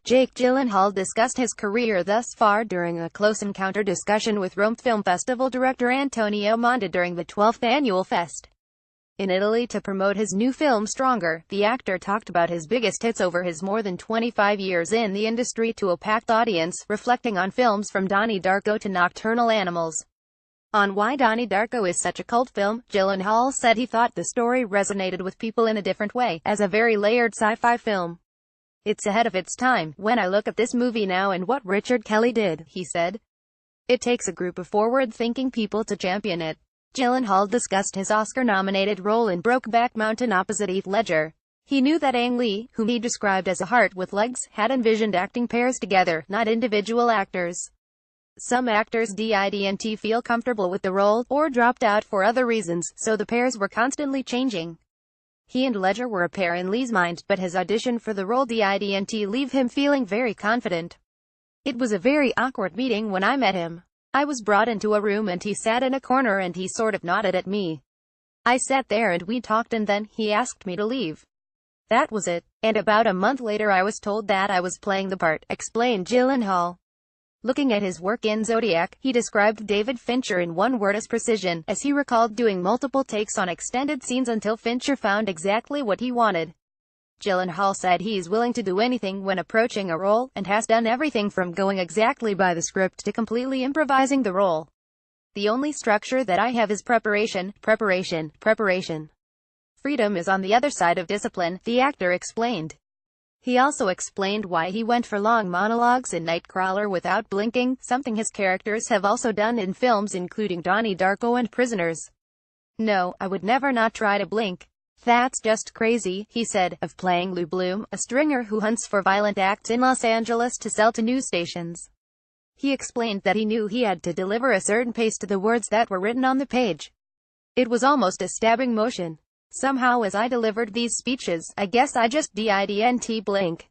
Jake Gyllenhaal discussed his career thus far during a close encounter discussion with Rome Film Festival director Antonio Monda during the 12th annual fest in Italy to promote his new film Stronger. The actor talked about his biggest hits over his more than 25 years in the industry to a packed audience, reflecting on films from Donnie Darko to Nocturnal Animals. On why Donnie Darko is such a cult film, Gyllenhaal said he thought the story resonated with people in a different way, as a very layered sci-fi film. "It's ahead of its time. When I look at this movie now and what Richard Kelly did," he said, "it takes a group of forward-thinking people to champion it." Gyllenhaal discussed his Oscar-nominated role in Brokeback Mountain opposite Heath Ledger. He knew that Ang Lee, whom he described as a heart with legs, had envisioned acting pairs together, not individual actors. Some actors didn't feel comfortable with the role, or dropped out for other reasons, so the pairs were constantly changing. He and Ledger were a pair in Lee's mind, but his audition for the role didn't leave him feeling very confident. "It was a very awkward meeting when I met him. I was brought into a room and he sat in a corner and he sort of nodded at me. I sat there and we talked and then he asked me to leave. That was it. And about a month later I was told that I was playing the part," explained Gyllenhaal. Looking at his work in Zodiac, he described David Fincher in one word as precision, as he recalled doing multiple takes on extended scenes until Fincher found exactly what he wanted. Gyllenhaal said he's willing to do anything when approaching a role, and has done everything from going exactly by the script to completely improvising the role. "The only structure that I have is preparation, preparation, preparation. Freedom is on the other side of discipline," the actor explained. He also explained why he went for long monologues in Nightcrawler without blinking, something his characters have also done in films including Donnie Darko and Prisoners. "No, I would never not try to blink. That's just crazy," he said, of playing Lou Bloom, a stringer who hunts for violent acts in Los Angeles to sell to news stations. He explained that he knew he had to deliver a certain pace to the words that were written on the page. "It was almost a stabbing motion. Somehow as I delivered these speeches, I guess I just didn't blink.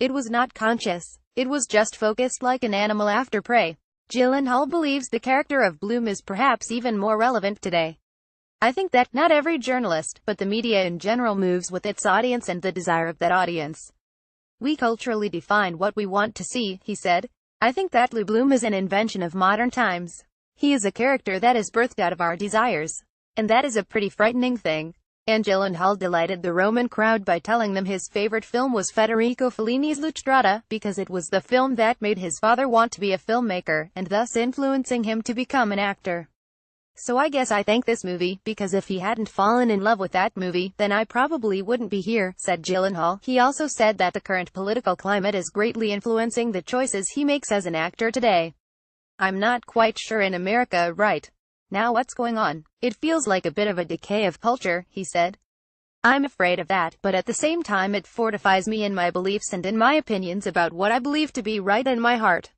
It was not conscious. It was just focused like an animal after prey." Gyllenhaal believes the character of Bloom is perhaps even more relevant today. "I think that not every journalist, but the media in general moves with its audience and the desire of that audience. We culturally define what we want to see," he said. "I think that Lou Bloom is an invention of modern times. He is a character that is birthed out of our desires. And that is a pretty frightening thing." And Gyllenhaal delighted the Roman crowd by telling them his favorite film was Federico Fellini's Lustrada, because it was the film that made his father want to be a filmmaker, and thus influencing him to become an actor. "So I guess I thank this movie, because if he hadn't fallen in love with that movie, then I probably wouldn't be here," said Gyllenhaal. He also said that the current political climate is greatly influencing the choices he makes as an actor today. "I'm not quite sure in America right now what's going on. It feels like a bit of a decay of culture," he said. "I'm afraid of that, but at the same time it fortifies me in my beliefs and in my opinions about what I believe to be right in my heart.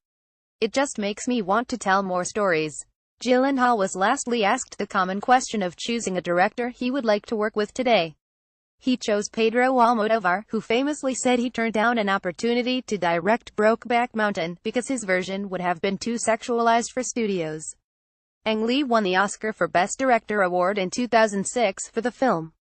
It just makes me want to tell more stories." Gyllenhaal was lastly asked the common question of choosing a director he would like to work with today. He chose Pedro Almodovar, who famously said he turned down an opportunity to direct Brokeback Mountain, because his version would have been too sexualized for studios. Ang Lee won the Oscar for Best Director award in 2006 for the film.